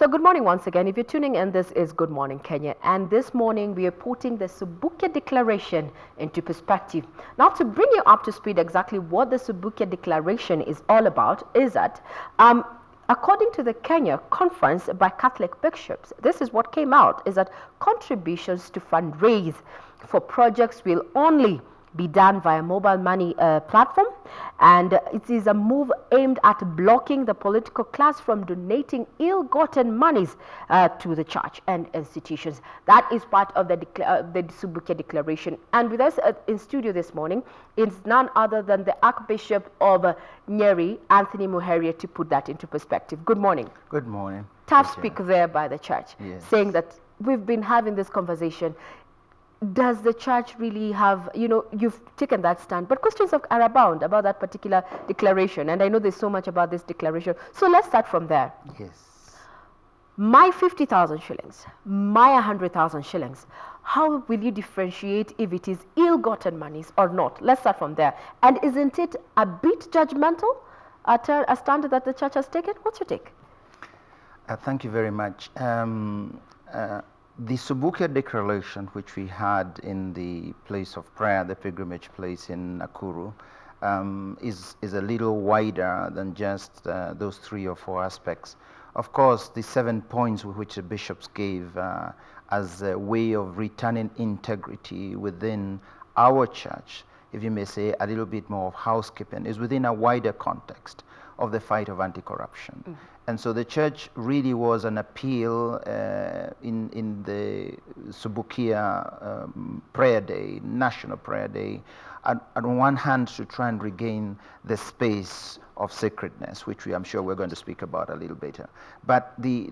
So good morning once again. If you're tuning in, this is Good Morning Kenya. And this morning we are putting the Subukia Declaration into perspective. Now, to bring you up to speed exactly what the Subukia Declaration is all about is that according to the Kenya Conference by Catholic Bishops, this is what came out, is that contributions to fundraise for projects will only be done via mobile money platform, and it is a move aimed at blocking the political class from donating ill-gotten monies to the church and institutions. That is part of the Subukia Declaration. And with us in studio this morning is none other than the Archbishop of Nyeri, Antony Muheria, to put that into perspective. Good morning. Good morning. Tough speak there by the church, yes, saying that we've been having this conversation. Does the church really have, you've taken that stand, but questions are abound about that particular declaration, and I know there's so much about this declaration. So let's start from there. Yes. My 50,000 shillings, my 100,000 shillings, how will you differentiate if it is ill-gotten monies or not? Let's start from there. And isn't it a bit judgmental, a stand that the church has taken? What's your take? Thank you very much. The Subukia Declaration, which we had in the place of prayer, the pilgrimage place in Nakuru, is a little wider than just those 3 or 4 aspects. Of course, the 7 points which the bishops gave as a way of returning integrity within our church, if you may say, a little bit more of housekeeping, is within a wider context of the fight of anti-corruption. Mm-hmm. And so the church really was an appeal in the Subukia prayer day, national prayer day, on one hand to try and regain the space of sacredness, which I'm sure we're going to speak about a little later. But the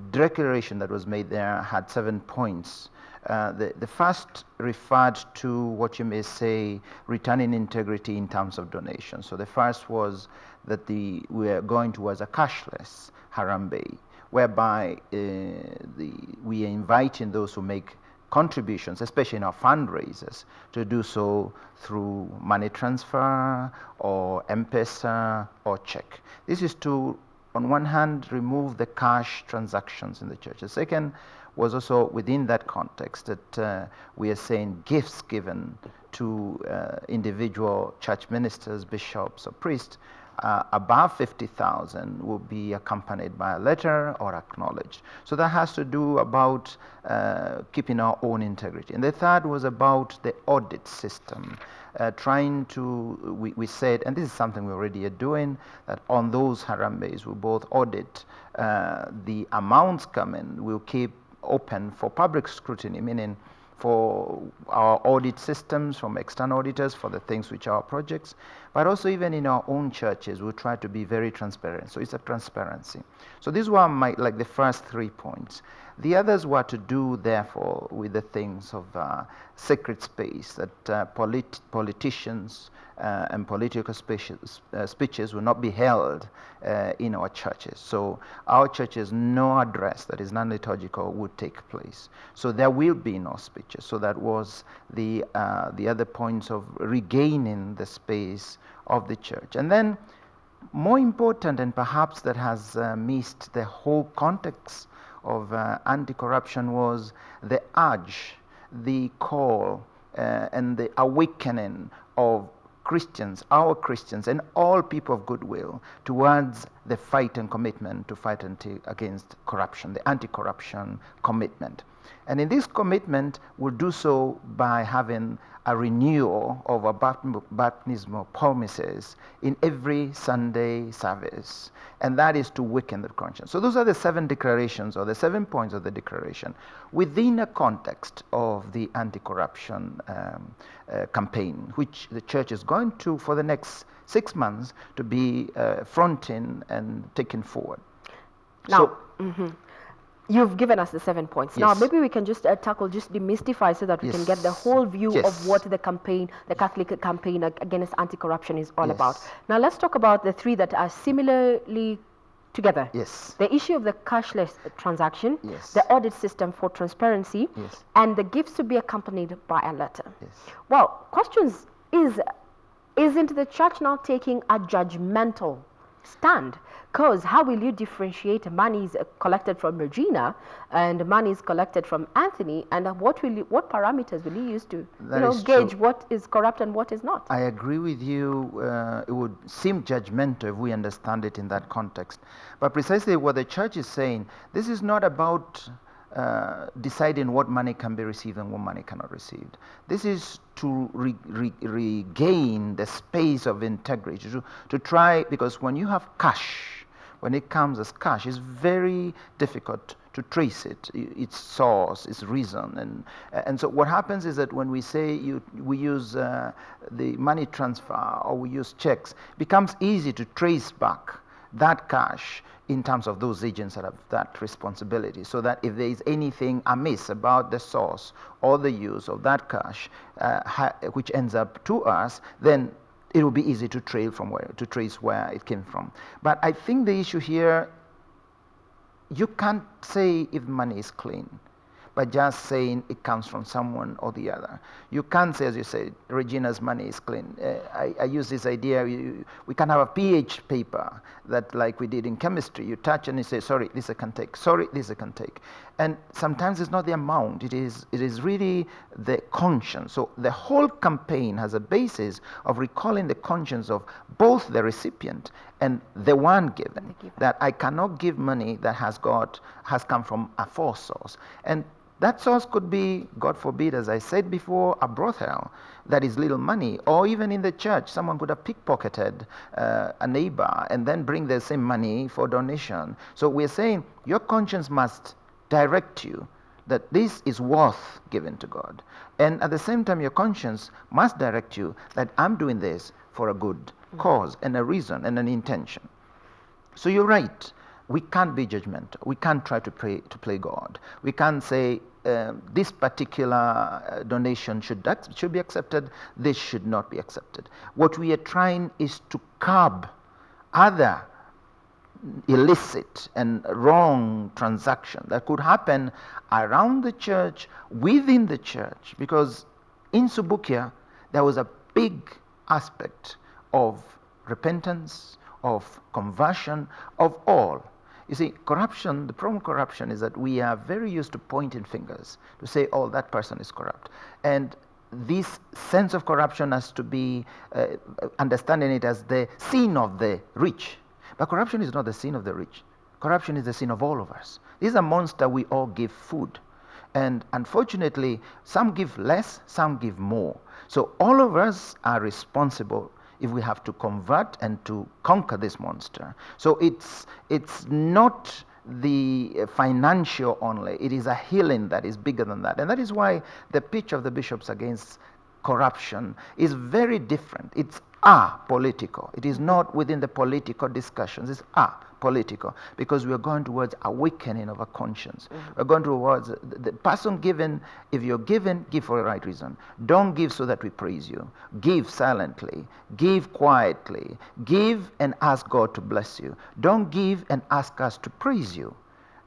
declaration that was made there had 7 points. The first referred to what you may say returning integrity in terms of donation. So the first was that we are going towards a cashless Harambee, whereby we are inviting those who make contributions, especially in our fundraisers, to do so through money transfer or M-Pesa or check. This is to, on one hand, remove the cash transactions in the church. The second was also within that context that we are saying gifts given to individual church ministers, bishops, or priests above 50,000 will be accompanied by a letter or acknowledged. So that has to do about keeping our own integrity. And the third was about the audit system. We said, and this is something we already are doing, that on those Harambees we both audit the amounts coming, we'll keep open for public scrutiny, meaning for our audit systems from external auditors for the things which are our projects, but also even in our own churches, we try to be very transparent. So it's a transparency. So these were the first 3 points. The others were to do, therefore, with the things of sacred space, that politicians and political speeches will not be held in our churches. So our churches, no address that is non-liturgical would take place. So there will be no speeches. So that was the other points of regaining the space of the church. And then, more important, and perhaps that has missed the whole context of anti-corruption, was the urge, the call, and the awakening of Christians, our Christians, and all people of goodwill towards the fight and commitment to fight against corruption, the anti-corruption commitment. And in this commitment, we'll do so by having a renewal of our baptismal promises in every Sunday service, and that is to weaken the conscience. So those are the 7 declarations, or the 7 points of the declaration, within a context of the anti-corruption campaign, which the church is going to, for the next 6 months, to be fronting and taking forward. Now, you've given us the 7 points. Yes. Now, maybe we can just demystify so that we can get the whole view of what the Catholic campaign against anti-corruption is all about. Now, let's talk about the 3 that are similarly together. Yes. The issue of the cashless transaction, yes, the audit system for transparency, yes, and the gifts to be accompanied by a letter. Yes. Well, questions isn't the church now taking a judgmental stand? Because how will you differentiate monies collected from Regina and monies collected from Anthony, and what parameters will you use to That is gauge true. what is corrupt and what is not? I agree with you. It would seem judgmental if we understand it in that context. But precisely what the church is saying, this is not about deciding what money can be received and what money cannot be received. This is to regain the space of integrity, to try, because when you have cash, when it comes as cash, it's very difficult to trace it, its source, its reason, and so what happens is that when we say we use the money transfer or we use checks, it becomes easy to trace back that cash in terms of those agents that have that responsibility, so that if there is anything amiss about the source or the use of that cash, which ends up to us, then it will be easy to trace where it came from. But I think the issue here, you can't say if money is clean by just saying it comes from someone or the other. You can't say, as you said, Regina's money is clean. I use this idea, we can have a pH paper that, like we did in chemistry, you touch and you say, sorry, this I can take, sorry, this I can take. And sometimes it's not the amount, it is really the conscience. So the whole campaign has a basis of recalling the conscience of both the recipient and the one given, that I cannot give money that has come from a false source. And that source could be, God forbid, as I said before, a brothel that is little money, or even in the church, someone could have pickpocketed a neighbor and then bring the same money for donation. So we're saying your conscience must direct you that this is worth giving to God. And at the same time, your conscience must direct you that I'm doing this for a good cause and a reason and an intention. So you're right. We can't be judgmental. We can't try to play God. We can't say this particular donation should be accepted, this should not be accepted. What we are trying is to curb other illicit and wrong transaction that could happen around the church, within the church, because in Subukia there was a big aspect of repentance, of conversion, of all. You see, corruption, the problem with corruption is that we are very used to pointing fingers, to say, oh, that person is corrupt. And this sense of corruption has to be understanding it as the sin of the rich. But corruption is not the sin of the rich. Corruption is the sin of all of us. This is a monster we all give food. And unfortunately, some give less, some give more. So all of us are responsible if we have to convert and to conquer this monster. So it's not the financial only, it is a healing that is bigger than that. And that is why the pitch of the bishops against corruption is very different. It's political. It is not within the political discussions. It's political, because we are going towards awakening of a conscience. We're going towards the person given. If you're given, give for the right reason. Don't give so that we praise you. Give silently. Give quietly. Give and ask God to bless you. Don't give and ask us to praise you.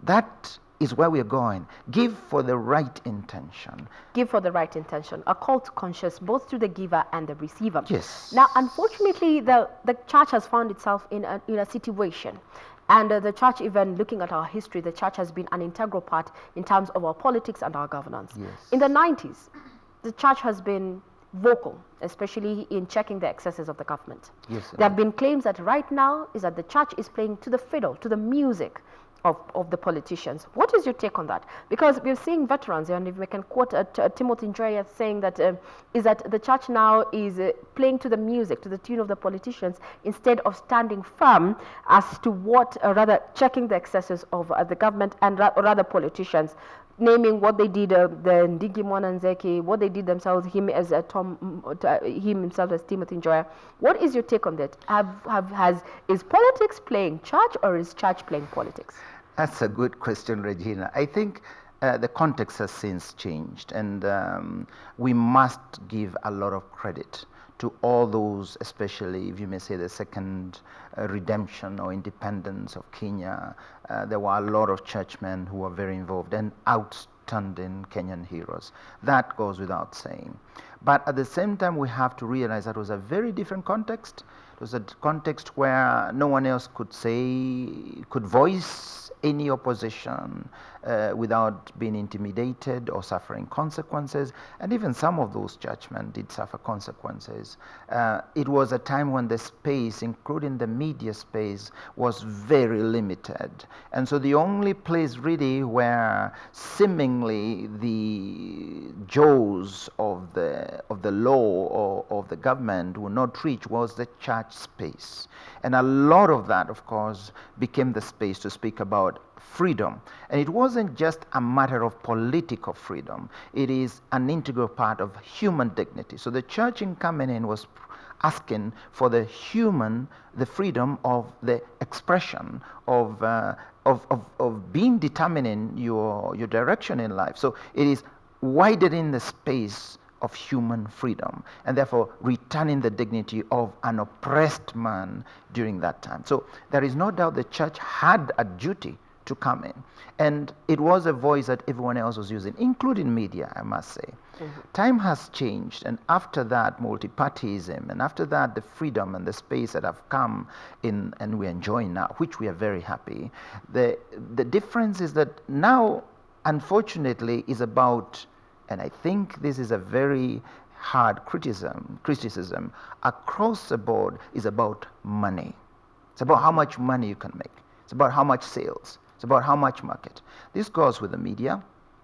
That is where we're going. Give for the right intention. Give for the right intention. A call to conscience both to the giver and the receiver. Yes. Now, unfortunately, the church has found itself in a situation. And the church, even looking at our history, the church has been an integral part in terms of our politics and our governance. Yes. In the 90s, the church has been vocal, especially in checking the excesses of the government. Yes, there have been claims that right now is that the church is playing to the fiddle, to the music of the politicians. What is your take on that? Because we're seeing veterans, and if we can quote Timothy Nyeri saying that is that the church now is playing to the music, to the tune of the politicians, instead of standing firm as to what, rather checking the excesses of the government and rather politicians, naming what they did, the Ndigi Mwananzeki, what they did themselves, him himself as Timothy Nyeri. What is your take on that? Is politics playing church, or is church playing politics? That's a good question, Regina. I think the context has since changed, and we must give a lot of credit to all those, especially if you may say the second redemption or independence of Kenya. There were a lot of churchmen who were very involved and outstanding Kenyan heroes. That goes without saying. But at the same time, we have to realize that was a very different context. It was a context where no one else could voice any opposition without being intimidated or suffering consequences, and even some of those judgments did suffer consequences. It was a time when the space, including the media space, was very limited, and so the only place really where seemingly the jaws of the law or of the government would not reach was the church space. And a lot of that, of course, became the space to speak about freedom. And it wasn't just a matter of political freedom, it is an integral part of human dignity. So the church in coming in was asking for the freedom of the expression of being determining your direction in life. So it is widening the space of human freedom, and therefore returning the dignity of an oppressed man during that time. So there is no doubt the church had a duty to come in, and it was a voice that everyone else was using, including media, I must say. Mm-hmm. Time has changed, and after that multipartyism, and after that the freedom and the space that have come in and we're enjoying now, which we are very happy. The difference is that now, unfortunately, is about, and I think this is a very hard criticism across the board, is about money. It's about how much money you can make. It's about how much sales. It's about how much market. This goes with the media.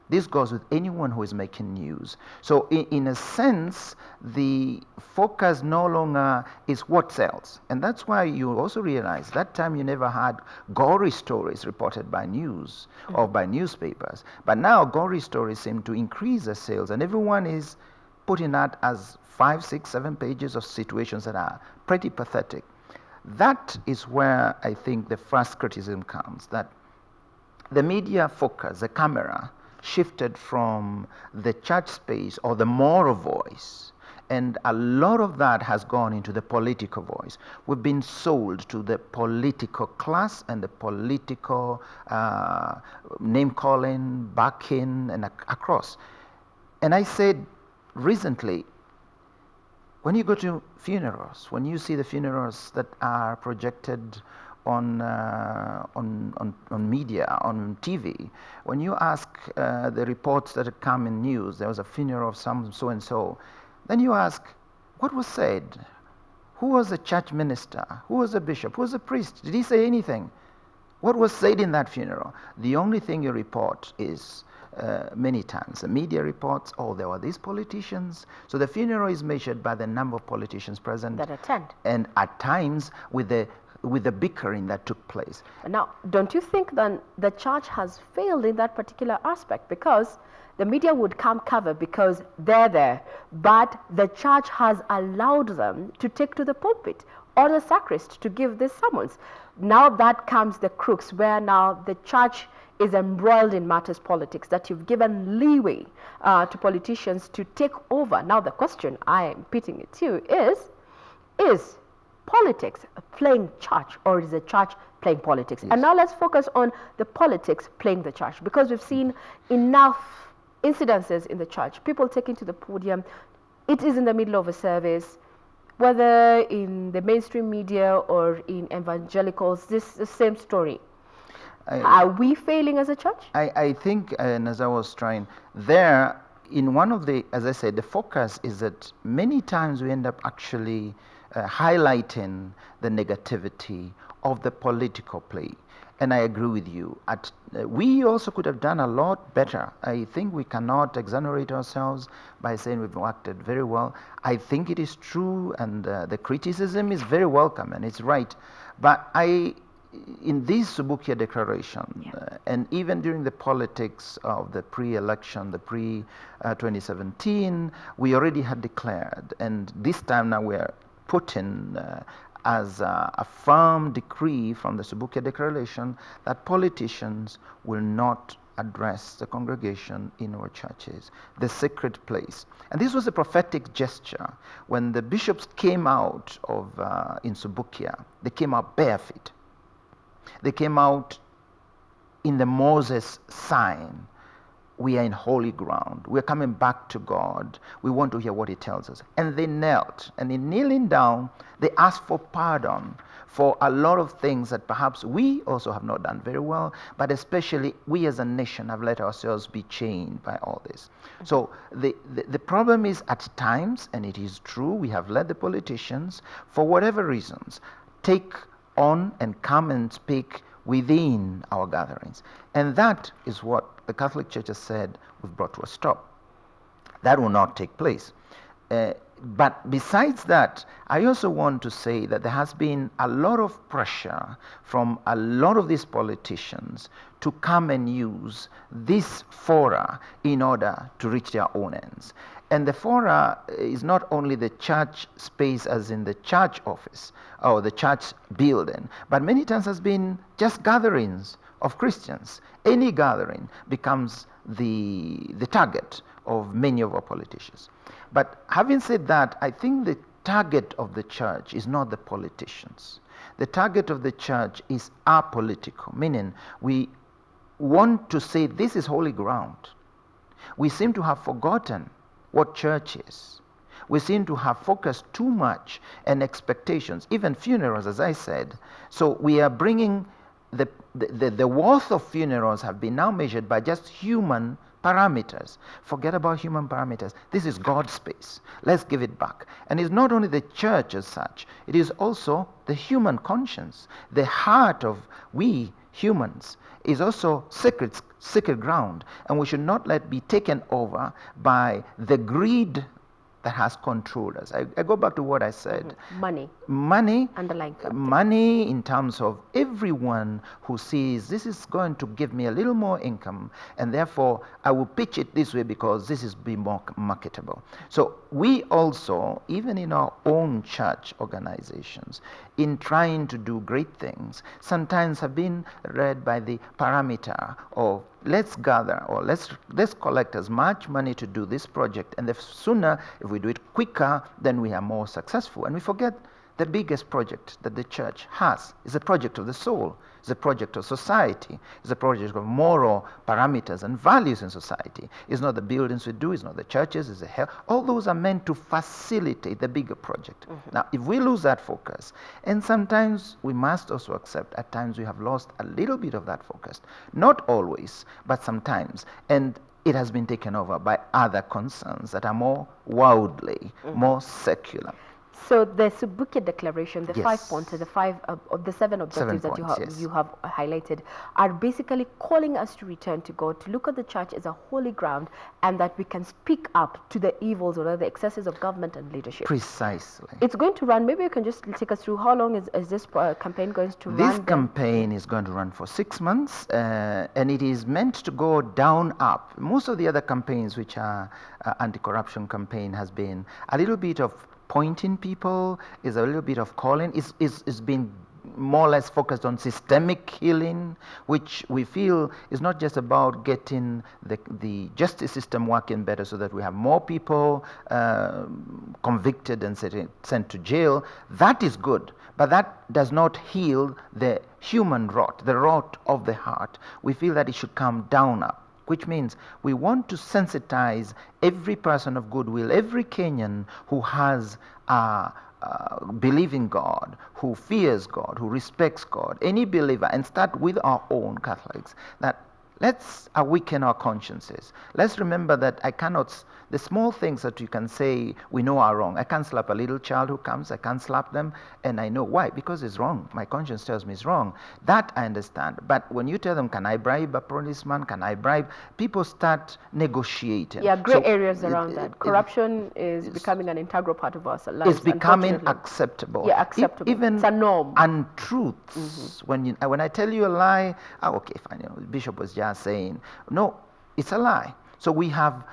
This goes with anyone who is making news. So in a sense, the focus no longer is what sells. And that's why you also realize that time you never had gory stories reported by news or by newspapers. But now gory stories seem to increase the sales, and everyone is putting that as 5, 6, 7 pages of situations that are pretty pathetic. That is where I think the first criticism comes, that the media focus, the camera, shifted from the church space or the moral voice, and a lot of that has gone into the political voice. We've been sold to the political class and the political name-calling, backing, and across. And I said recently, when you go to funerals, when you see the funerals that are projected on media, on TV, when you ask the reports that come in news, there was a funeral of some so and so, then you ask, what was said? Who was the church minister? Who was the bishop? Who was the priest? Did he say anything? What was said in that funeral? The only thing you report is many times the media reports, oh, there were these politicians. So the funeral is measured by the number of politicians present that attend, and at times with the bickering that took place. Now, don't you think then the church has failed in that particular aspect? Because the media would come cover because they're there, but the church has allowed them to take to the pulpit or the sacrist to give this summons. Now that comes the crux, where now the church is embroiled in matters politics, that you've given leeway to politicians to take over. Now the question I am pitting it to you is politics playing church, or is the church playing politics? Yes. And now let's focus on the politics playing the church, because we've seen enough incidences in the church, people taking to the podium. It is in the middle of a service, whether in the mainstream media or in evangelicals, this is the same story. Are we failing as a church? I think, and as I was trying there, in one of the, as I said, the focus is that many times we end up actually highlighting the negativity of the political play. And I agree with you. We also could have done a lot better. I think we cannot exonerate ourselves by saying we've acted very well. I think it is true, and the criticism is very welcome, and it's right. But in this Subukia declaration, and even during the politics of the pre-election, the pre-2017, we already had declared, and this time now we're putting as a firm decree from the Subukia Declaration that politicians will not address the congregation in our churches, the sacred place. And this was a prophetic gesture. When the bishops came out in Subukia, they came out barefoot. They came out in the Moses sign, we are in holy ground. We're coming back to God. We want to hear what he tells us. And they knelt. And in kneeling down, they asked for pardon for a lot of things that perhaps we also have not done very well, but especially we as a nation have let ourselves be chained by all this. So the problem is at times, and it is true, we have let the politicians, for whatever reasons, take on and come and speak within our gatherings. And that is what the Catholic Church has said we've brought to a stop. That will not take place. But besides that, I also want to say that there has been a lot of pressure from a lot of these politicians to come and use this fora in order to reach their own ends. And the fora is not only the church space as in the church office or the church building, but many times has been just gatherings of Christians. Any gathering becomes the target of many of our politicians. But having said that, I think the target of the church is not the politicians. The target of the church is apolitical, meaning we want to say this is holy ground. We seem to have forgotten what church is. We seem to have focused too much on expectations, even funerals, as I said. So we are bringing the worth of funerals have been now measured by just human parameters. Forget about human parameters. This is God's space. Let's give it back. And it's not only the church as such, it is also the human conscience. The heart of we humans is also sacred ground, and we should not let be taken over by the greed that has controlled us. I go back to what I said. Money, underlying factor. Money in terms of everyone who sees this is going to give me a little more income, and therefore I will pitch it this way because this is be more marketable. So we also, even in our own church organizations, in trying to do great things, sometimes have been read by the parameter of let's gather or let's collect as much money to do this project, and the sooner, if we do it quicker, then we are more successful. And we forget the biggest project that the church has is a project of the soul, is a project of society, is a project of moral parameters and values in society. It's not the buildings we do, it's not the churches, it's the health. All those are meant to facilitate the bigger project. Now, if we lose that focus, and sometimes we must also accept at times we have lost a little bit of that focus. Not always, but sometimes. And it has been taken over by other concerns that are more worldly, more secular. So the Subukia Declaration, the Yes. 5 points, the 7 objectives that points, you have highlighted, are basically calling us to return to God, to look at the church as a holy ground, and that we can speak up to the evils or the excesses of government and leadership. Precisely. It's going to run. Maybe you can just take us through how long is this campaign going to run? This campaign is going to run for 6 months, and it is meant to go down up. Most of the other campaigns, which are anti-corruption campaign, has been a little bit of pointing people, is a little bit of calling. It's been more or less focused on systemic healing, which we feel is not just about getting the justice system working better so that we have more people convicted and sent to jail. That is good, but that does not heal the human rot, the rot of the heart. We feel that it should come down up, which means we want to sensitize every person of goodwill, every Kenyan who has believe in God, who fears God, who respects God, any believer, and start with our own Catholics, that let's awaken our consciences. Let's remember that the small things that you can say we know are wrong. I can't slap a little child who comes, I can't slap them, and I know why, because it's wrong. My conscience tells me it's wrong. That I understand. But when you tell them, can I bribe a policeman, can I bribe, people start negotiating. Yeah, gray areas around that. Corruption is becoming an integral part of our lives. It's becoming acceptable. Yeah, acceptable. Even it's a norm. Untruths. When I tell you a lie, okay, fine. Bishop was just saying, no, it's a lie. So we have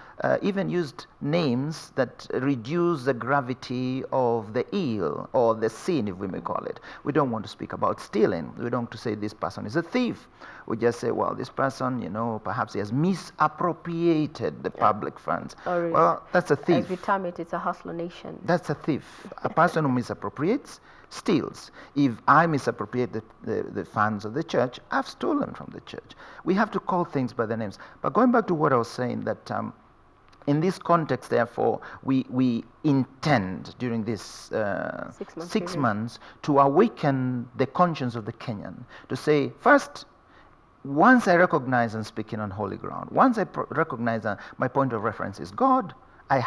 even used names that reduce the gravity of the ill or the sin, if we may call it. We don't want to speak about stealing. We don't want to say this person is a thief. We just say, well, this person, perhaps he has misappropriated the public funds. Well, that's a thief. As we term it, it's a hustler nation. That's a thief. A person who misappropriates steals. If I misappropriate the funds of the church, I've stolen from the church. We have to call things by their names. But going back to what I was saying, that in this context, therefore, we intend during this 6 months to awaken the conscience of the Kenyan, to say, first, once I recognize I'm speaking on holy ground, once I recognize that my point of reference is God, I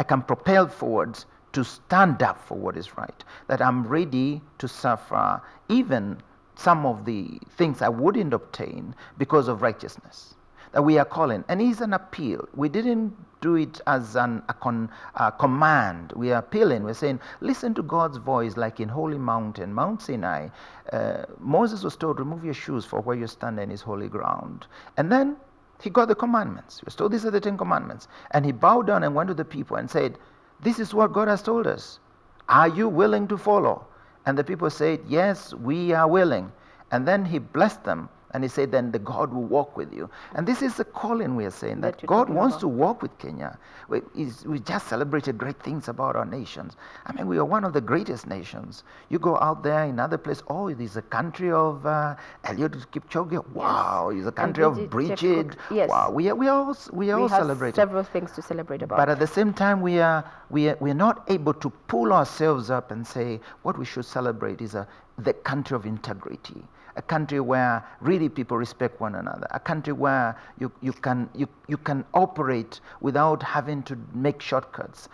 can propel forwards to stand up for what is right, that I'm ready to suffer even some of the things I wouldn't obtain because of righteousness. That we are calling, and it's an appeal. We didn't do it as a command. We are appealing. We're saying, listen to God's voice, like in Holy Mountain, Mount Sinai. Moses was told, remove your shoes, for where you're standing is holy ground. And then he got the commandments. He was told, these are the 10 commandments. And he bowed down and went to the people and said, this is what God has told us. Are you willing to follow? And the people said, yes, we are willing. And then he blessed them. And he said, then the God will walk with you. And this is the calling we are saying, that God wants to walk with Kenya. We just celebrated great things about our nations. I mean, we are one of the greatest nations. You go out there in other places, oh, it is a country of Eliud Kipchoge. Wow, it's a country of Bridget. Yes. Wow, we all celebrating. Several things to celebrate about. But at the same time, we're not able to pull ourselves up and say, what we should celebrate is the country of integrity. A country where really people respect one another, a country where you can operate without having to make shortcuts,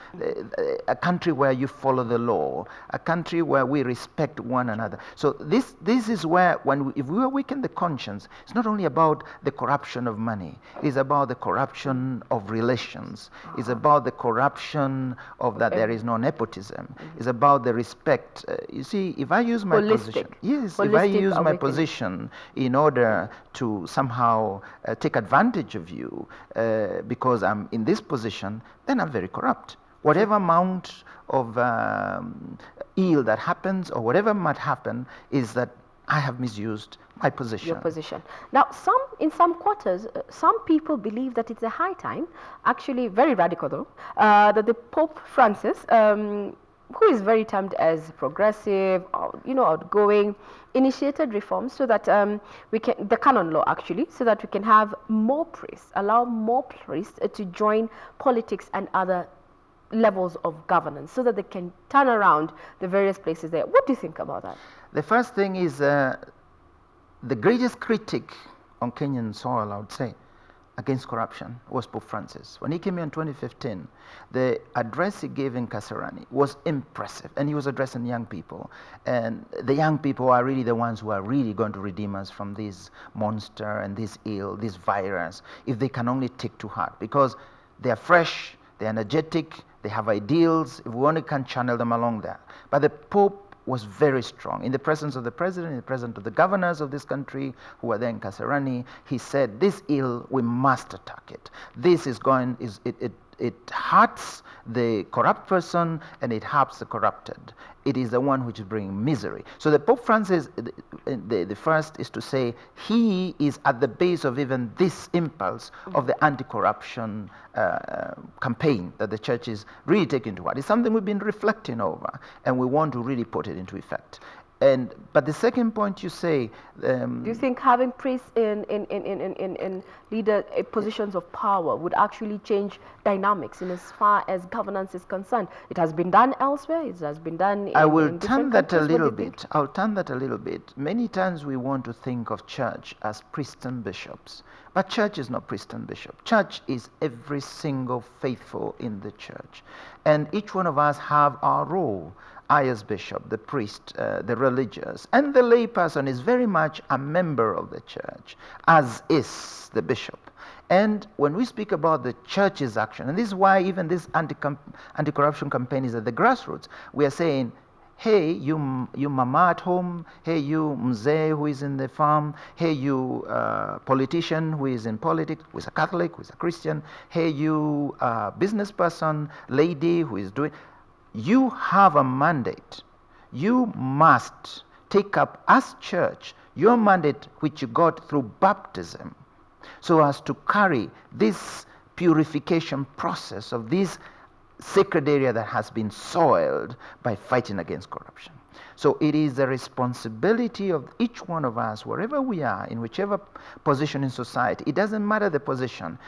a country where you follow the law, a country where we respect one another. So this is where, if we awaken the conscience, it's not only about the corruption of money, it's about the corruption of relations, it's about the corruption of that there is no nepotism, it's about the respect. You see, if I use my position, if I use my position in order to somehow take advantage of you because I'm in this position, then I'm very corrupt. Whatever amount of ill that happens, or whatever might happen, is that I have misused my position. Your position. Now, in some quarters, some people believe that it's a high time, actually very radical though, that the Pope Francis, who is very termed as progressive, outgoing, initiated reforms so that the canon law actually, so that we can have more priests, allow more priests to join politics and other levels of governance, so that they can turn around the various places there. What do you think about that? The first thing is the greatest critic on Kenyan soil, I would say, against corruption was Pope Francis. When he came here in 2015, the address he gave in Kasarani was impressive, and he was addressing young people. And the young people are really the ones who are really going to redeem us from this monster and this ill, this virus, if they can only take to heart, because they are fresh, they're energetic, they have ideals, if we only can channel them along there. But the Pope was very strong. In the presence of the president, in the presence of the governors of this country who were there in Kasarani, he said, this ill, we must attack it. This it hurts the corrupt person and it helps the corrupted. It is the one which is bringing misery. So the Pope Francis, the first is to say he is at the base of even this impulse of the anti-corruption campaign that the church is really taking to heart. It's something we've been reflecting over, and we want to really put it into effect. But the second point you say, do you think having priests in leader positions of power would actually change dynamics in as far as governance is concerned? It has been done elsewhere. It has been done. I will turn that a little bit. I'll turn that a little bit. Many times we want to think of church as priests and bishops, but church is not priest and bishop. Church is every single faithful in the church, and each one of us have our role. I as bishop, the priest, the religious, and the layperson is very much a member of the church, as is the bishop. And when we speak about the church's action, and this is why even this anti-corruption campaign is at the grassroots, we are saying, hey, you mama at home, hey, you mzee who is in the farm, hey, you politician who is in politics, who is a Catholic, who is a Christian, hey, you business person, lady who is doing... You have a mandate. You must take up as church your mandate which you got through baptism, so as to carry this purification process of this sacred area that has been soiled by fighting against corruption. So it is the responsibility of each one of us, wherever we are, in whichever position in society. It doesn't matter the position.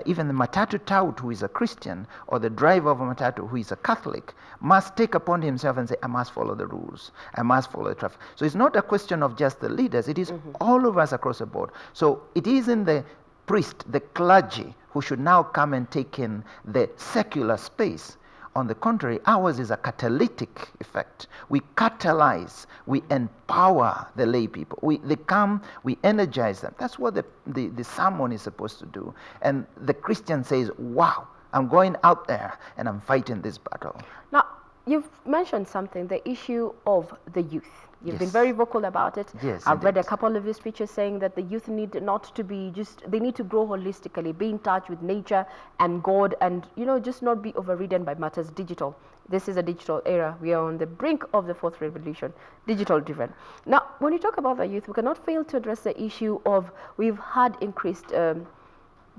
Even the matatu tout who is a Christian, or the driver of a matatu who is a Catholic, must take upon himself and say, I must follow the rules. I must follow the traffic. So it's not a question of just the leaders. It is all of us across the board. So it isn't the priest, the clergy, who should now come and take in the secular space. On the contrary, ours is a catalytic effect. We catalyze, we empower the lay people. They come, we energize them. That's what the sermon is supposed to do. And the Christian says, wow, I'm going out there and I'm fighting this battle. Now, you've mentioned something, the issue of the youth. You've been very vocal about it. Yes, I've read a couple of your speeches saying that the youth need not to be they need to grow holistically, be in touch with nature and God, and just not be overridden by matters digital. This is a digital era. We are on the brink of the fourth revolution, digital driven. Now, when you talk about the youth, we cannot fail to address the issue of we've had increased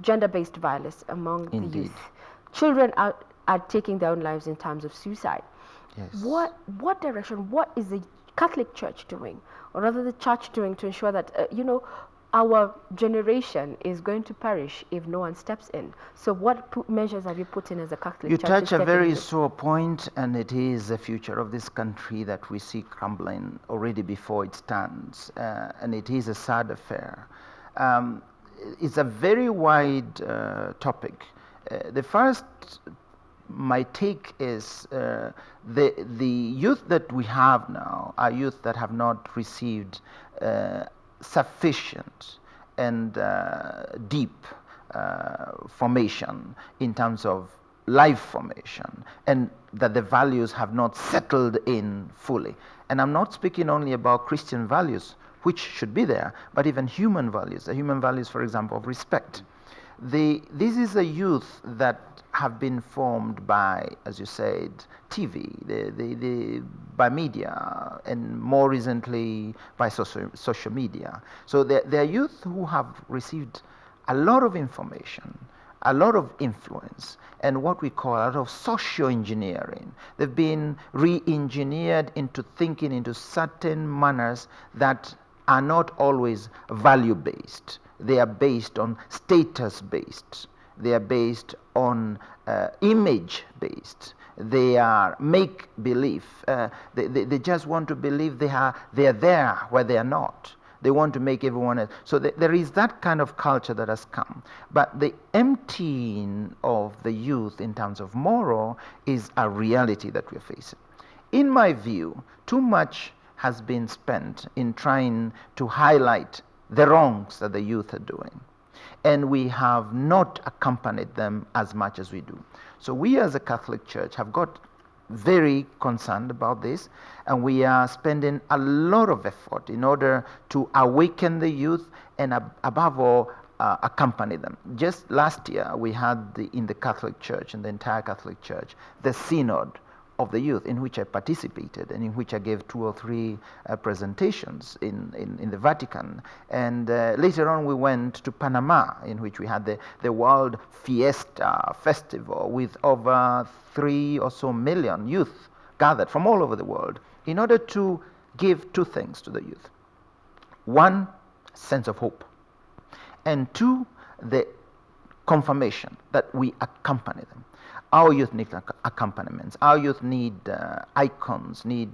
gender-based violence among the youth. Children are taking their own lives in terms of suicide. Yes. What direction, what is the Catholic Church doing, or rather the Church doing, to ensure that our generation is going to perish if no one steps in? So what measures have you put in as a Catholic Church? You touch a very sore point, and it is the future of this country that we see crumbling already before it stands, and it is a sad affair. It's a very wide topic. The first, my take is the youth that we have now are youth that have not received sufficient and deep formation in terms of life formation, and that the values have not settled in fully. And I'm not speaking only about Christian values, which should be there, but even human values, the human values, for example, of respect. This is a youth that have been formed by, as you said, TV, by media, and more recently by social media. So they're youth who have received a lot of information, a lot of influence, and what we call a lot of socio-engineering. They've been re-engineered into thinking into certain manners that are not always value-based. They are based on status-based. They are based on image-based. They are make-believe. They just want to believe they are there where they are not. They want to make everyone else. So there is that kind of culture that has come. But the emptying of the youth in terms of moral is a reality that we're facing. In my view, too much has been spent in trying to highlight the wrongs that the youth are doing, and we have not accompanied them as much as we do. So we as a Catholic Church have got very concerned about this, and we are spending a lot of effort in order to awaken the youth and above all accompany them. Just last year we had in the Catholic Church, in the entire Catholic Church, the Synod of the youth, in which I participated and in which I gave 2 or 3 presentations in the Vatican. And later on we went to Panama, in which we had the World Fiesta Festival with over 3 or so million youth gathered from all over the world in order to give 2 things to the youth. 1, sense of hope, and 2, the confirmation that we accompany them. Our youth need accompaniments. Our youth need icons, need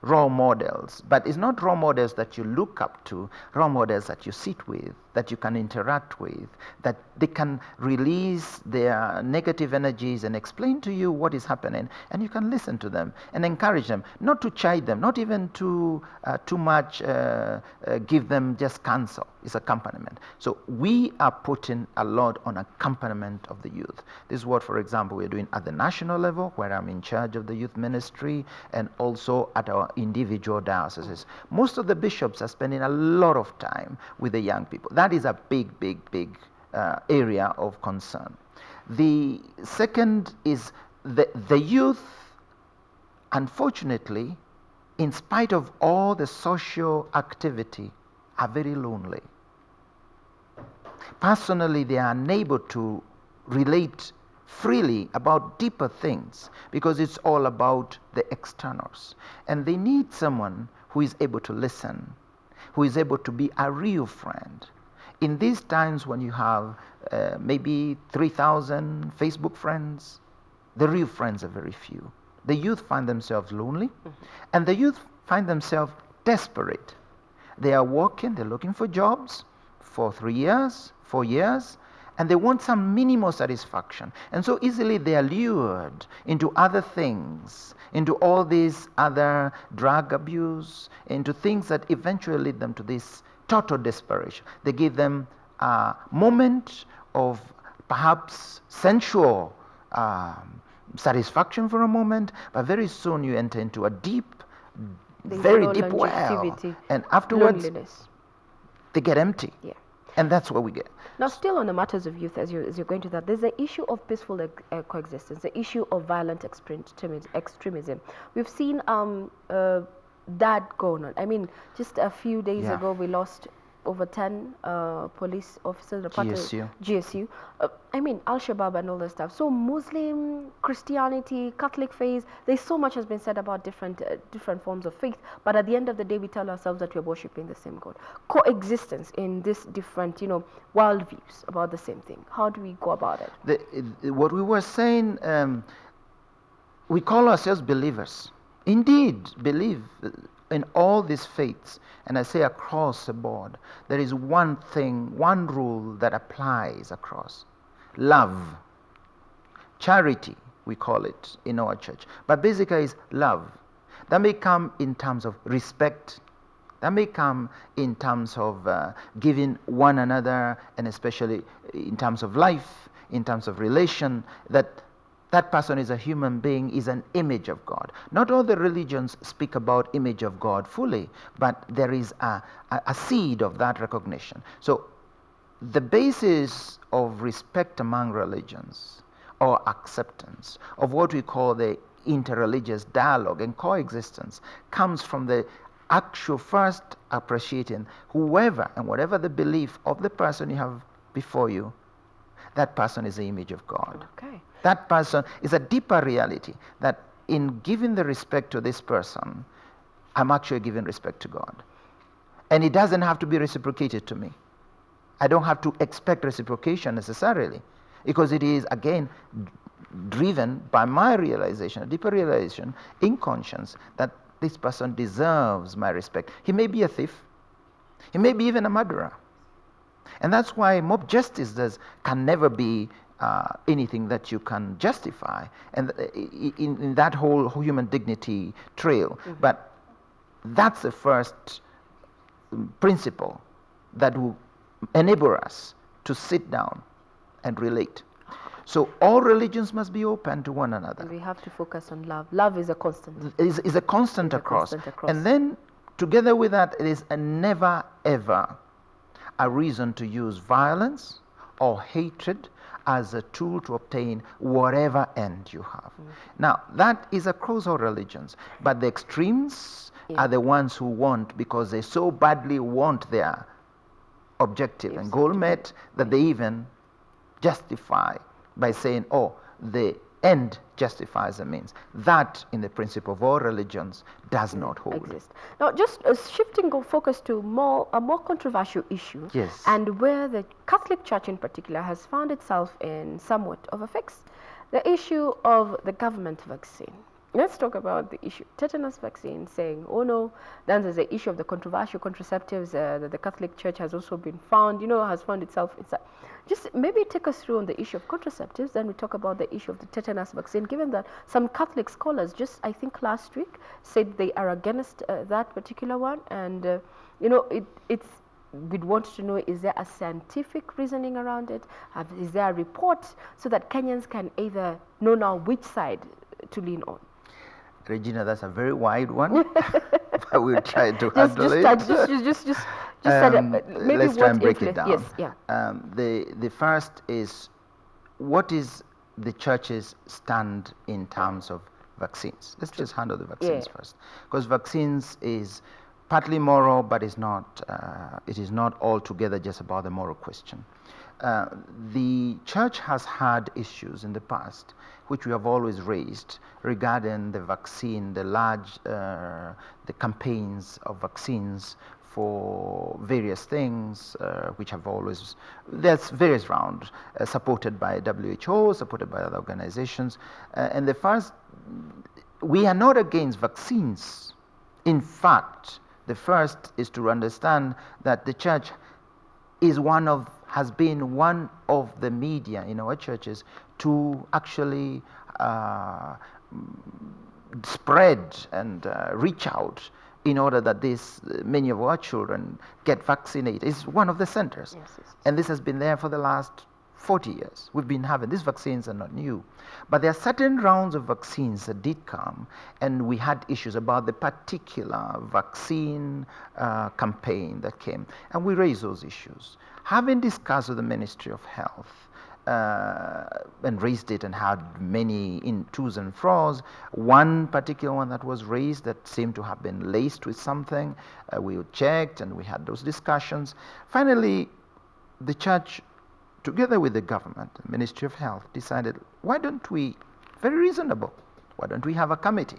role models. But it's not role models that you look up to, role models that you sit with, that you can interact with, that they can release their negative energies and explain to you what is happening, and you can listen to them and encourage them, not to chide them, not even to too much give them just counsel. It's accompaniment. So we are putting a lot on accompaniment of the youth. This is what, for example, we're doing at the national level, where I'm in charge of the youth ministry, and also at our individual dioceses. Most of the bishops are spending a lot of time with the young people. That is a big, big, big area of concern. The second is the youth, unfortunately, in spite of all the social activity, are very lonely. Personally, they are unable to relate freely about deeper things, because it's all about the externals. And they need someone who is able to listen, who is able to be a real friend. In these times when you have maybe 3,000 Facebook friends, the real friends are very few. The youth find themselves lonely, and the youth find themselves desperate. They are working, they're looking for jobs for 3 years, 4 years, and they want some minimal satisfaction. And so easily they are lured into other things, into all these other drug abuse, into things that eventually lead them to this total desperation. They give them a moment of perhaps sensual satisfaction for a moment, but very soon you enter into a deep, very deep well, and afterwards loneliness. they get empty. Yeah. And that's what we get. Now, still on the matters of youth, as you're going to that, there's the issue of peaceful coexistence, the issue of violent extremism. We've seen that going on. I mean, just a few days ago, we lost over 10 police officers, GSU. I mean, Al-Shabaab and all that stuff. So Muslim, Christianity, Catholic faith, there's so much has been said about different forms of faith. But at the end of the day, we tell ourselves that we're worshipping the same God. Coexistence in this different, worldviews about the same thing. How do we go about it? What we were saying, we call ourselves believers. Indeed, believe in all these faiths, and I say across the board, there is one thing, one rule that applies across. Love. Charity, we call it in our church. But basically it's love. That may come in terms of respect. That may come in terms of giving one another, and especially in terms of life, in terms of relation, that person is a human being, is an image of God. Not all the religions speak about image of God fully, but there is a seed of that recognition. So the basis of respect among religions, or acceptance of what we call the interreligious dialogue and coexistence, comes from the actual first appreciating whoever and whatever the belief of the person you have before you, that person is the image of God. Okay. That person is a deeper reality, that in giving the respect to this person, I'm actually giving respect to God. And it doesn't have to be reciprocated to me. I don't have to expect reciprocation necessarily, because it is, again, driven by my realization, a deeper realization in conscience, that this person deserves my respect. He may be a thief. He may be even a murderer. And that's why mob justice can never be anything that you can justify, and in that whole human dignity trail. But that's the first principle that will enable us to sit down and relate. So all religions must be open to one another. And we have to focus on love. Love is a constant. Is a constant across. And then together with that, it is a never ever a reason to use violence or hatred as a tool to obtain whatever end you have. Now, that is across all religions, but the extremes are the ones who want, because they so badly want their objective and goal met, that they even justify by saying, oh, the end justifies the means. That, in the principle of all religions, does not hold. Now, just shifting focus to a more controversial issue, yes, and where the Catholic Church in particular has found itself in somewhat of a fix, the issue of the government vaccine. Let's talk about the issue. Tetanus vaccine, saying, oh no. Then there's the issue of the controversial contraceptives that the Catholic Church has also been found, has found itself inside. Just maybe take us through on the issue of contraceptives, then we talk about the issue of the tetanus vaccine, given that some Catholic scholars just, I think last week, said they are against that particular one. And, we'd want to know, is there a scientific reasoning around it? Is there a report so that Kenyans can either know now which side to lean on? Regina, that's a very wide one, but we'll try to handle it. Let's try and break it down. Yes, yeah. The first is, what is the church's stand in terms of vaccines? Let's just handle the vaccines first, because vaccines is partly moral, but it is not altogether just about the moral question. The church has had issues in the past, which we have always raised regarding the vaccine, the campaigns of vaccines for various things, which have always, there's various rounds, supported by WHO, supported by other organizations. And the first, we are not against vaccines. In fact, the first is to understand that the church has been one of the media in our churches to actually spread and reach out in order that many of our children get vaccinated. It's one of the centers. Yes, yes. And this has been there for the last 40 years. We've been having these vaccines are not new. But there are certain rounds of vaccines that did come, and we had issues about the particular vaccine campaign that came. And we raised those issues. Having discussed with the Ministry of Health, and raised it and had many to's and fro's. One particular one that was raised that seemed to have been laced with something, we checked and we had those discussions. Finally, the church, together with the government, the Ministry of Health, decided, why don't we, very reasonable, why don't we have a committee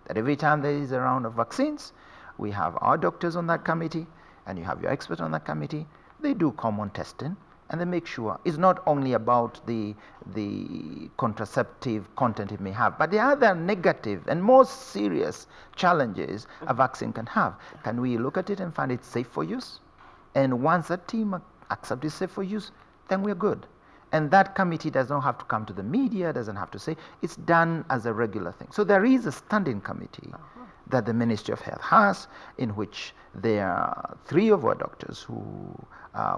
that every time there is a round of vaccines, we have our doctors on that committee and you have your experts on that committee. They do common testing and they make sure it's not only about the contraceptive content it may have, but the other negative and more serious challenges a vaccine can have. Can we look at it and find it safe for use? And once that team accepts it's safe for use, then we're good. And that committee does not have to come to the media, doesn't have to say, it's done as a regular thing. So there is a standing committee that the Ministry of Health has, in which there are 3 of our doctors who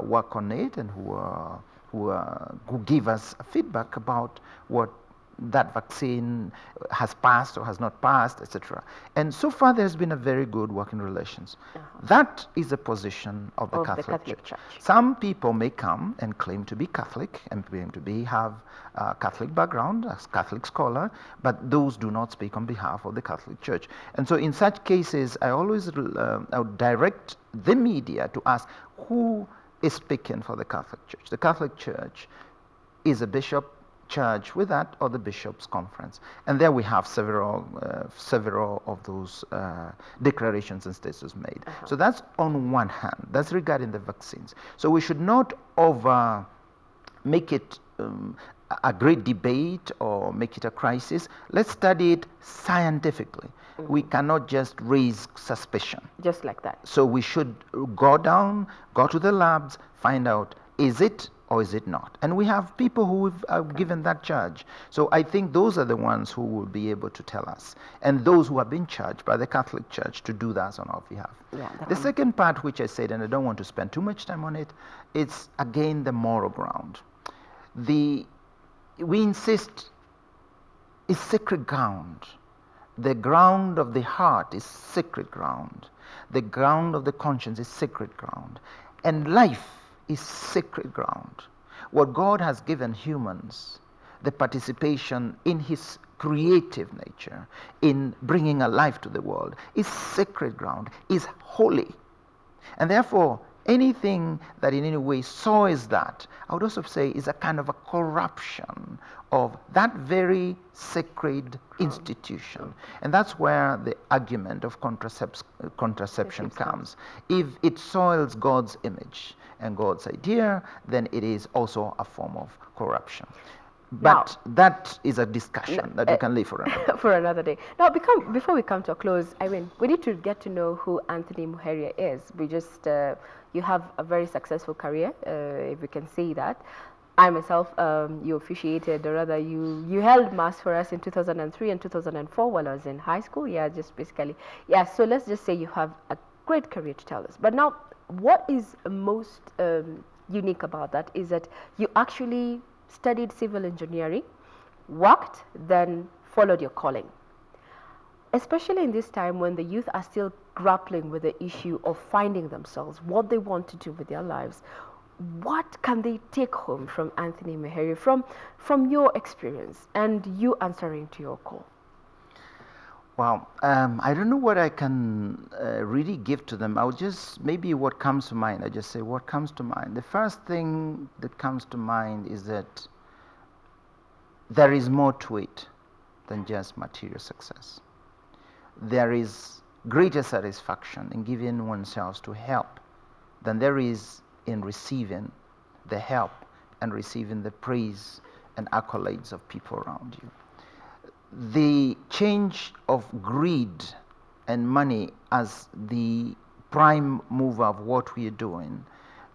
work on it and who give us feedback about what that vaccine has passed or has not passed, etc. And so far there's been a very good working relations. That is the position of the Catholic Church. Some people may come and claim to be Catholic and claim to have a Catholic background, as Catholic scholar, but those do not speak on behalf of the Catholic Church. And so in such cases, I always I would direct the media to ask who is speaking for the Catholic Church. The Catholic Church is a bishop charged with that, or the bishops' conference, and there we have several of those declarations and statements made. So that's on one hand. That's regarding the vaccines. So we should not make it a great debate or make it a crisis. Let's study it scientifically. We cannot just raise suspicion. Just like that. So we should go to the labs, find out, is it or is it not? And we have people who have given that charge. So I think those are the ones who will be able to tell us, and those who have been charged by the Catholic Church to do that on our behalf. The second part, which I said, and I don't want to spend too much time on it, it's again the moral ground. We insist it's sacred ground. The ground of the heart is sacred ground. The ground of the conscience is sacred ground. And life is sacred ground. What God has given humans, the participation in his creative nature, in bringing a life to the world, is sacred ground, is holy. And therefore, anything that in any way soils that, I would also say, is a kind of a corruption of that very sacred institution. And that's where the argument of contraception comes. If it soils God's image and God's idea, then it is also a form of corruption. But that is a discussion that we can leave for another day. For another day. Now, before we come to a close, I mean, we need to get to know who Antony Muheria is. We just, you have a very successful career, if we can say that. I myself, you officiated, or rather you held Mass for us in 2003 and 2004 while I was in high school. Yeah, just basically. Yeah, so let's just say you have a great career to tell us. But now, what is most unique about that is that you actually studied civil engineering, worked, then followed your calling. Especially in this time when the youth are still grappling with the issue of finding themselves, what they want to do with their lives. What can they take home from Antony Muheria, from your experience and you answering to your call? Well, I don't know what I can really give to them. I'll just, maybe what comes to mind, I just say what comes to mind. The first thing that comes to mind is that there is more to it than just material success. There is greater satisfaction in giving oneself to help than there is in receiving the help and receiving the praise and accolades of people around you. The change of greed and money as the prime mover of what we are doing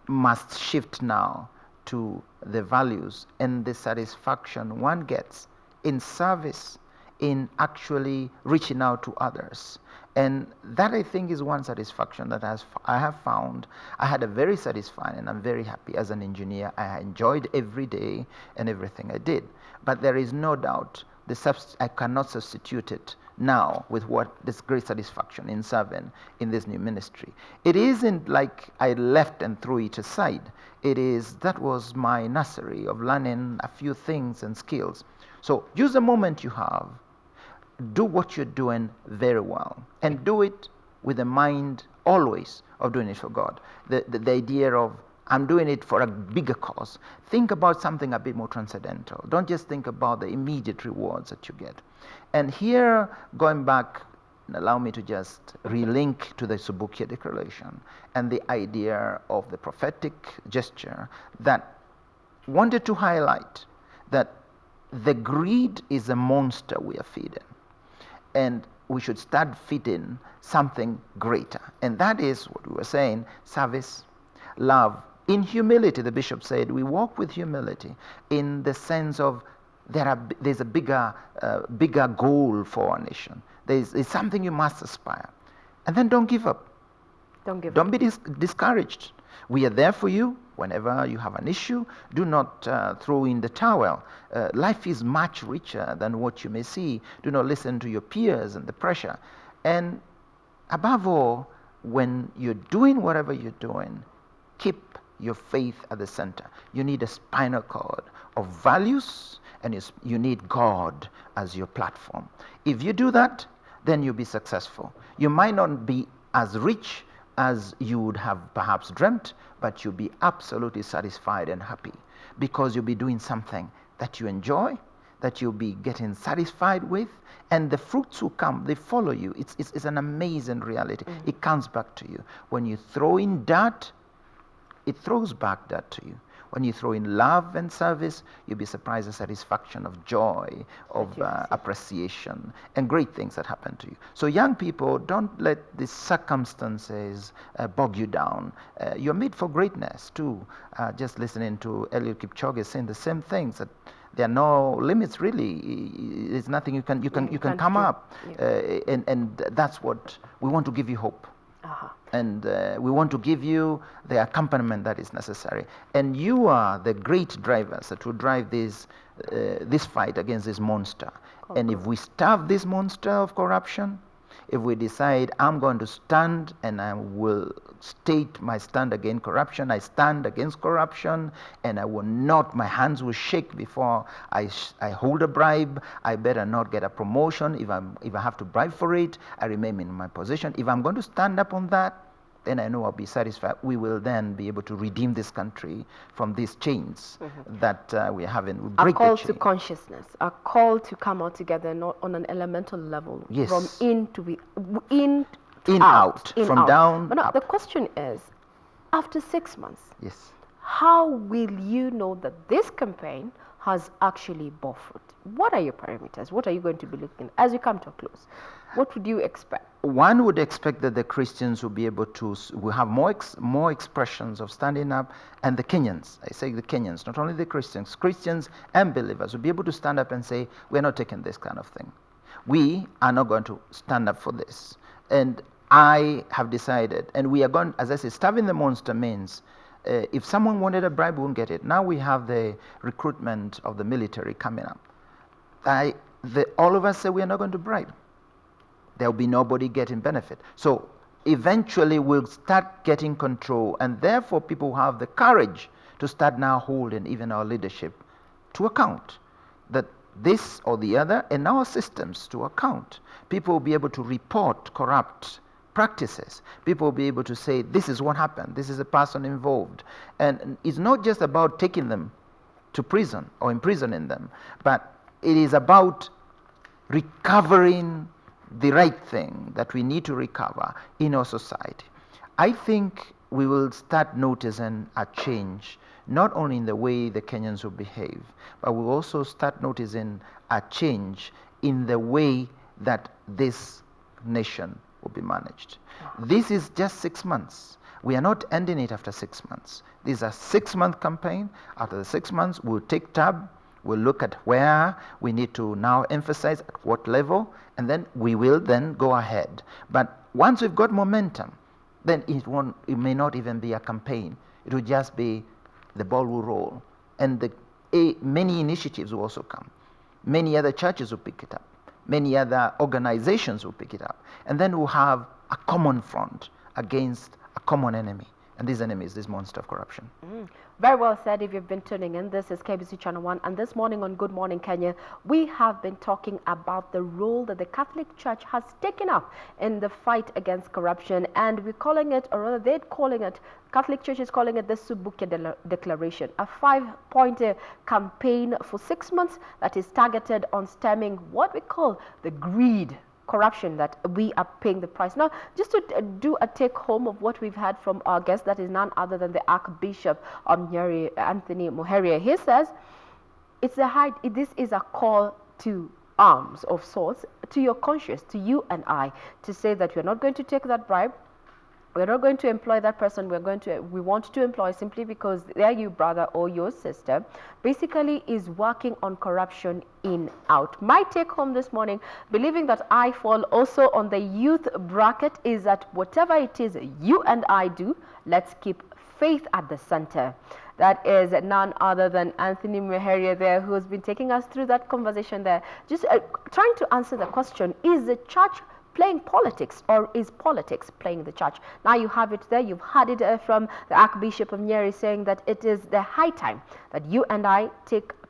must shift now to the values and the satisfaction one gets in service, in actually reaching out to others. And that, I think, is one satisfaction that I have found. I had a very satisfying, and I'm very happy as an engineer. I enjoyed every day and everything I did. But there is no doubt I cannot substitute it now with what this great satisfaction in serving in this new ministry. It isn't like I left and threw it aside. That was my nursery of learning a few things and skills. So use the moment you have, do what you're doing very well, and do it with a mind always of doing it for God. The idea of I'm doing it for a bigger cause. Think about something a bit more transcendental. Don't just think about the immediate rewards that you get. And here, going back, allow me to just relink to the Subukia Declaration and the idea of the prophetic gesture that wanted to highlight that the greed is a monster we are feeding. And we should start feeding something greater. And that is what we were saying, service, love. In humility, the bishop said, we walk with humility in the sense of there's a bigger goal for our nation. There's something you must aspire. And then don't give up. Don't be discouraged. We are there for you whenever you have an issue. Do not throw in the towel. Life is much richer than what you may see. Do not listen to your peers and the pressure. And above all, when you're doing whatever you're doing, keep your faith at the center. You need a spinal cord of values, and you need God as your platform. If you do that, then you'll be successful. You might not be as rich as you would have perhaps dreamt, but you'll be absolutely satisfied and happy because you'll be doing something that you enjoy, that you'll be getting satisfied with, and the fruits will come. They follow you. It's an amazing reality. It comes back to you. When you throw in dirt, it throws back that to you. When you throw in love and service, you'll be surprised at satisfaction of joy, of appreciation, and great things that happen to you. So young people, don't let the circumstances bog you down. You're made for greatness too. Just listening to Eliud Kipchoge saying the same things, that there are no limits really. There's nothing you can come up. Yeah. And that's what we want to give you hope. And we want to give you the accompaniment that is necessary. And you are the great drivers that will drive this fight against this monster. And if we starve this monster of corruption, if we decide I'm going to stand and I will state my stand against corruption, I stand against corruption, and I will not, my hands will shake before I hold a bribe. I better not get a promotion. If I have to bribe for it, I remain in my position. If I'm going to stand up on that, then I know I'll be satisfied. We will then be able to redeem this country from these chains that we are having. A call to consciousness, a call to come out together, not on an elemental level, yes. From in to out, from out. down. But now up. the question is, after 6 months, yes, how will you know that this campaign has actually bore fruit? What are your parameters? What are you going to be looking at as you come to a close? What would you expect? One would expect that the Christians will be able to, will have more expressions of standing up, and the Kenyans, I say the Kenyans, not only the Christians and believers will be able to stand up and say, we're not taking this kind of thing. We are not going to stand up for this. And I have decided, and we are going, as I say, starving the monster means if someone wanted a bribe, we won't get it. Now we have the recruitment of the military coming up. All of us say we are not going to bribe. There will be nobody getting benefit. So eventually we'll start getting control, and therefore people have the courage to start now holding even our leadership to account. That this or the other and our systems to account. People will be able to report corrupt practices. People will be able to say, this is what happened, this is a person involved. And it's not just about taking them to prison or imprisoning them, but it is about recovering the right thing that we need to recover in our society. I think we will start noticing a change, not only in the way the Kenyans will behave, but we'll also start noticing a change in the way that this nation will be managed. This is just 6 months. We are not ending it after 6 months. This is a 6-month campaign. After the 6 months, we'll take tab. We'll look at where we need to now emphasize, at what level, and then we will then go ahead. But once we've got momentum, then it may not even be a campaign. It will just be the ball will roll. And many initiatives will also come. Many other churches will pick it up. Many other organizations will pick it up. And then we'll have a common front against a common enemy. And this enemy is this monster of corruption. Very well said. If you've been tuning in, this is KBC Channel 1. And this morning on Good Morning Kenya, we have been talking about the role that the Catholic Church has taken up in the fight against corruption. And we're calling it, or rather they're calling it, Catholic Church is calling it the Subukia Declaration, a 5-point campaign for 6 months that is targeted on stemming what we call the greed, corruption that we are paying the price. Now, just to do a take home of what we've had from our guest, that is none other than the Archbishop of Nyeri, Antony Muheria. He says this is a call to arms of sorts, to your conscience, to you and I, to say that we're not going to take that bribe. We're not going to employ that person we want to employ simply because they're your brother or your sister, basically is working on corruption in out. My take home this morning, believing that I fall also on the youth bracket, is that whatever it is you and I do, let's keep faith at the center. That is none other than Antony Muheria there, who has been taking us through that conversation there, just trying to answer the question, is the church playing politics, or is politics playing the church? Now you have it there. You've heard it from the Archbishop of Nyeri saying that it is the high time that you and I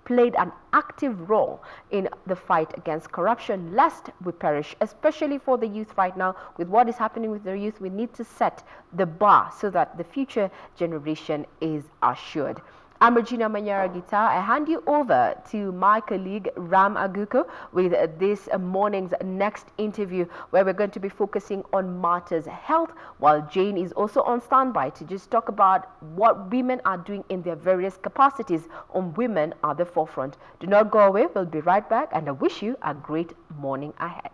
played an active role in the fight against corruption, lest we perish, especially for the youth right now. With what is happening with the youth, we need to set the bar so that the future generation is assured. I'm Regina Manyara Guitar. I hand you over to my colleague Ram Aguko with this morning's next interview, where we're going to be focusing on martyrs' health, while Jane is also on standby to just talk about what women are doing in their various capacities on Women at the Forefront. Do not go away. We'll be right back, and I wish you a great morning ahead.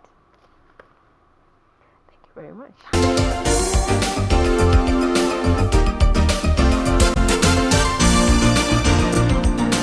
Thank you very much.